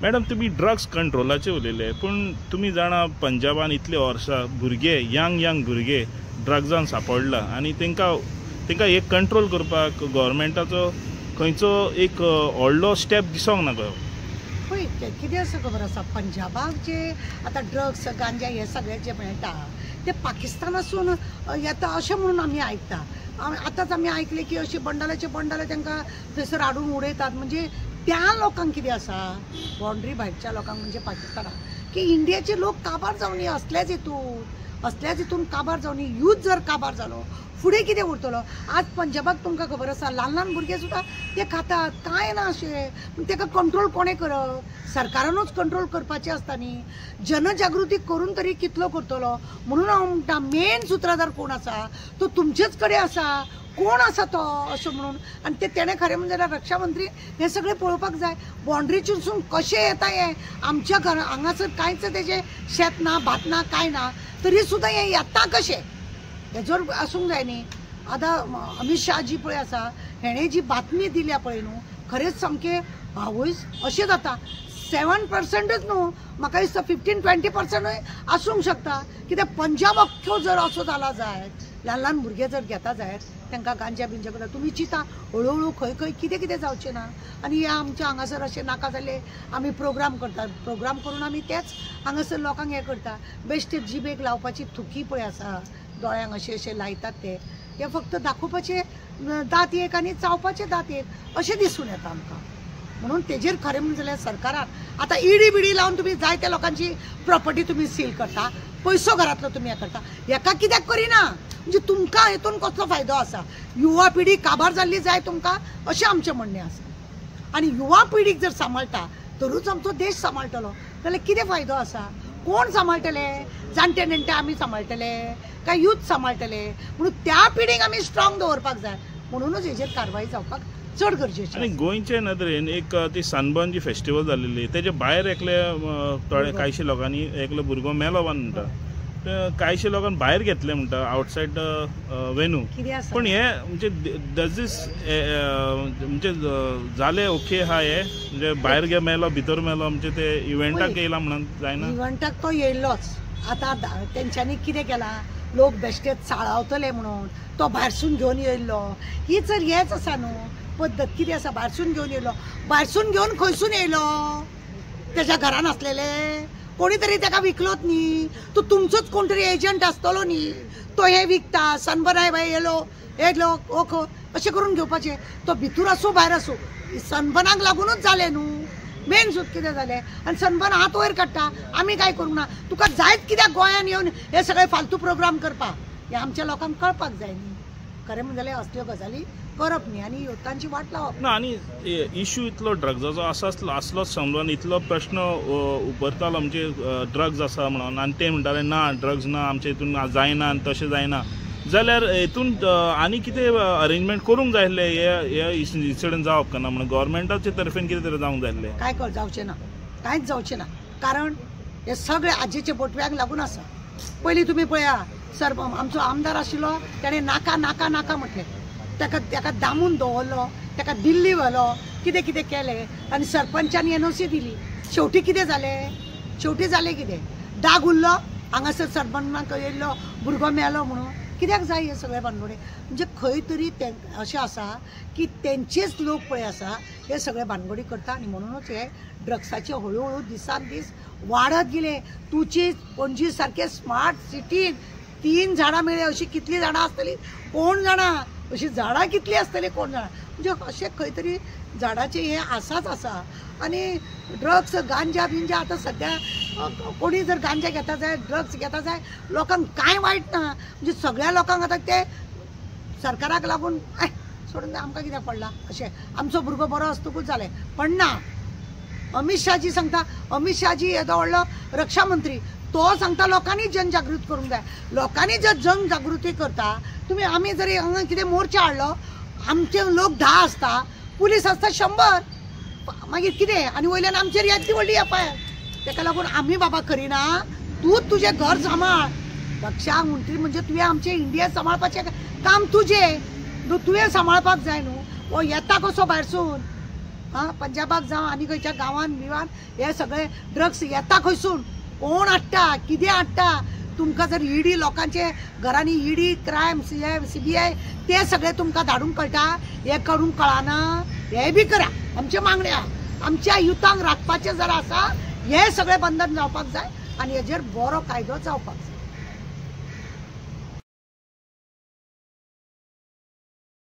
Madam तुम्ही drugs कंट्रोलाचे उलयले पण तुम्ही जाणा पंजाबान इतले वर्सां भुरगे यंग भुरगे ड्रग्जान सांपडला आनी तेंकां एक कंट्रोल करपाक गव्हर्मेंटाचो खंयचो एक व्हडलो स्टेप दिसोंक ना गो. पळय कितें आसा खबर आसा, पंजाबाक जे आतां ड्रग्स गांजा हे सगळे जे मेळटा ते पाकिस्तानासून येता अशें म्हणून आमी आयकता. आतांच आमी आयकले की अशी बंडलाचे बंडले तांकां थंयसर हाडून उडयतात. म्हणजे त्या लोकांक कितें आसा, बाउंड्री भायरच्या लोकांक म्हणजे पाकिस्तानाक की इंडियाचे लोक काबार जावनी असल्याच हितून काबार जावनी. यूथ जर काबार जालो फुडें कितें उरतलो. आज पंजाबाक तुमकां खबर आसा ल्हान भुरगे सुद्दां ते खातात, कांय ना अशें. ताका कंट्रोल कोणें करप, सरकारानूच कंट्रोल करपाचें आसता न्ही. जनजागृती करून तरी कितलो करतलो. म्हणून हांव म्हणटा मेन सुत्रादार कोण आसा तो तुमचेच कडेन आसा. कोण आसा तो अशें म्हणून. आनी तेणें खरें म्हणजे जाल्यार रक्षा मंत्री हें सगळें पळोवपाक जाय. बाउंड्रीच्यासून कशें येता हें आमच्या घरा हांगासर कांयच तेजें शेत ना भात ना कांय ना तरी सुद्दां हें येता कशें हेजोर आसूंक जाय न्ही. आतां अमित शाह जी पळय आसा हेणें जी बातमी दिल्या पळय न्हू खरेंच सामकें आवयस अशें जाता. 7%च न्हू म्हाका दिसता 15-20%य आसूंक शकता. कित्याक पंजाब अख्खो जर असो जाला जायत ल्हान भुरगे जर घेता जायत तांकां गांजा बिंजा करता. तुमी चिता हळू खंय कितें जावचें ना. आनी हे आमच्या हांगासर अशें नाका जाल्ले आमी प्रोग्राम करतात. प्रोग्राम करून आमी तेच हांगासर लोकांक हें करता. बेश्टे जिबेक लावपाची थुकी पळय आसा दोळ्यांक अशें लायतात ते फक्त दाखोवपाचे दांत एक आनी चावपाचे दांत एक अशें दिसून येता आमकां. म्हणून तेजेर खरें म्हणजे जाल्यार सरकारान आतां ईडी बिडी लावन तुमी जायत्या लोकांची प्रॉपर्टी तुमी सील करता, पयसो घरांतलो तुमी हें करता. हेका कित्याक करिना म्हणजे तुमकां हेतून कसलो फायदो आसा. युवा पिढी काबार जाल्ली जाय तुमकां अशें आमचें म्हणणें आसा. आनी युवा पिढीक जर सांबाळटा तरूच आमचो देश सांबाळटलो जाल्यार कितें फायदो आसा. कोण सांबाळटले, जाणटे नेणटे आमी सांबाळटले काय यूथ सांबाळटले. म्हणून त्या पिढीक आमी स्ट्रॉंग दवरपाक जाय. म्हणूनच हेजेर कारवाई जावपाक चड गरजेचें. आनी गोंयचे नदरेन एक ती सनबर्न जी फेस्टिवल जाल्ली तेजे भायर एकले थोडे कांयशे लोकांनी एकलो भुरगो मेलो म्हणटा. कांयशे लोकांनी भायर घेतले म्हणटा आवटसायड वेन्यू. पण हे म्हणजे डजीस म्हणजे जाले ओके हा हे म्हणजे भायर गे मेलो भितर मेलो म्हणजे ते इव्हेंटाक येयला म्हणून जायना. इव्हेंटाक तो येयल्लोच. आतां तेंच्यांनी कितें केलां लोक बेश्टे चाळावतले म्हणून तो भायरसून घेवन येयल्लो. ही जर हेच आसा न्हू पद्दत कितें आसा. भायरसून घेवन येयलो, भायरसून घेवन खंयसून येयलो तेज्या घरान आसलेले कोणी तरी ताका विकलोच न्ही. तो तुमचोच कोण तरी एजंट आसतलो न्ही. तो हे विकता सनबर्न बाय येयलो ओखो अशें करून घेवपाचें. तो भितूर आसूं भायर आसूं सनबर्नाक लागूनच जालें न्हू. मेन सूत कितें जालें आनी सनबर्न हात वयर काडटा आमी काय करूंक ना. तुका जायत कित्याक गोंयांत येवन हे सगळे फालतू प्रोग्राम करपाक हे आमच्या लोकांक कळपाक जाय न्ही. खरें म्हणजे जाल्यार असल्यो गजाली करप न्ही आनी युथांची वाट लावप ना. आनी इश्यू इतलो ड्रग्साचो आसलोच समजून इतलो प्रश्न उबरतालो म्हणजे ड्रग्स आसा म्हणून आनी ते म्हणटाले ना ड्रग्स ना आमच्या हितून जायना आनी तशें जायना जाल्यार हितून आनी कितें अरेंजमेंट करूंक जाय आसलें हे इन्सिडंट जावप ना म्हणून गव्हर्मेंटाचे तर्फेन कितें तरी जावंक जाय आसलें. काय जावचें ना, कांयच जावचें ना. कारण हे सगळे आजेचे बोटव्याक लागून आसा. पयलीं तुमी पळया आमचो आमदार आशिल्लो ताणें नाका नाका नाका म्हटलें. ताका दामून दवरलो, ताका दिल्ली व्हेलो, कितें कितें केलें आनी सरपंचांनी NOC दिली. शेवटी कितें जालें कितें दाग उरलो हांगासर सरपंचाक येयल्लो भुरगो मेलो म्हणून. कित्याक जाय हे सगळे भानगडे. म्हणजे खंय तरी अशें आसा की तेंचेच लोक पळय आसा हे सगळे भानगडी करता आनी म्हणूनच हे ड्रग्साचे हळू दिसान दीस वाडत गेले. तुची पणजी सारके स्मार्ट सिटीन 3 झाडां मेळ्ळी अशी कितली झाडां आसतली कोण जाणा. अशी झाडां कितली आसतली कोण जाणा. म्हणजे अशें खंय तरी झाडाचें हें आसाच आसा. आनी ड्रग्स गांजा बिंजा आतां सद्या कोणी जर गांजा घेता जाय ड्रग्स घेता जाय लोकांक कांय वायट ना. म्हणजे सगळ्या लोकांक आतां ते सरकाराक लागून सोडून आमकां कित्याक पडला अशें आमचो भुरगो बरो आसतकूच जालें पण ना. अमित शाहजी सांगता, अमित शाहजी येदो व्हडलो रक्षा मंत्री तो सांगता लोकांनी जनजागृती करूंक जाय. लोकांनी जर जनजागृती करता तुमी आमी जरी हांगा कितें मोर्चा हाडलो आमचे लोक 10 आसता पुलीस आसता 100 मागीर कितें आनी वयल्यान आमचेर येदी व्हडली एफआयआर. ताका लागून आमी बाबा करिना. तूंच तुजें घर सांबाळ. रक्षा मंत्री म्हणजे तुवें आमचें इंडिया सांबाळपाचें काम तुजें तुवें सांबाळपाक जाय न्हू. हो येता कसो भायरसून पंजाबाक जावं आनी खंयच्या गांवान बिवान हे सगळे ड्रग्स येता खंयसून, कोण हाडटा, कितें हाडटा. तुमकां जर ईडी लोकांचे घरांनी ईडी क्रायम CBI ते सगळे तुमकां धाडूंक कळटा, हे करूंक कळना. हे बी करा. आमचे मागण्या आमच्या युथांक राखपाचे जर आसा हे सगळे बंधन जावपाक जाय आनी हेजेर बरो कायदो जावपाक जाय.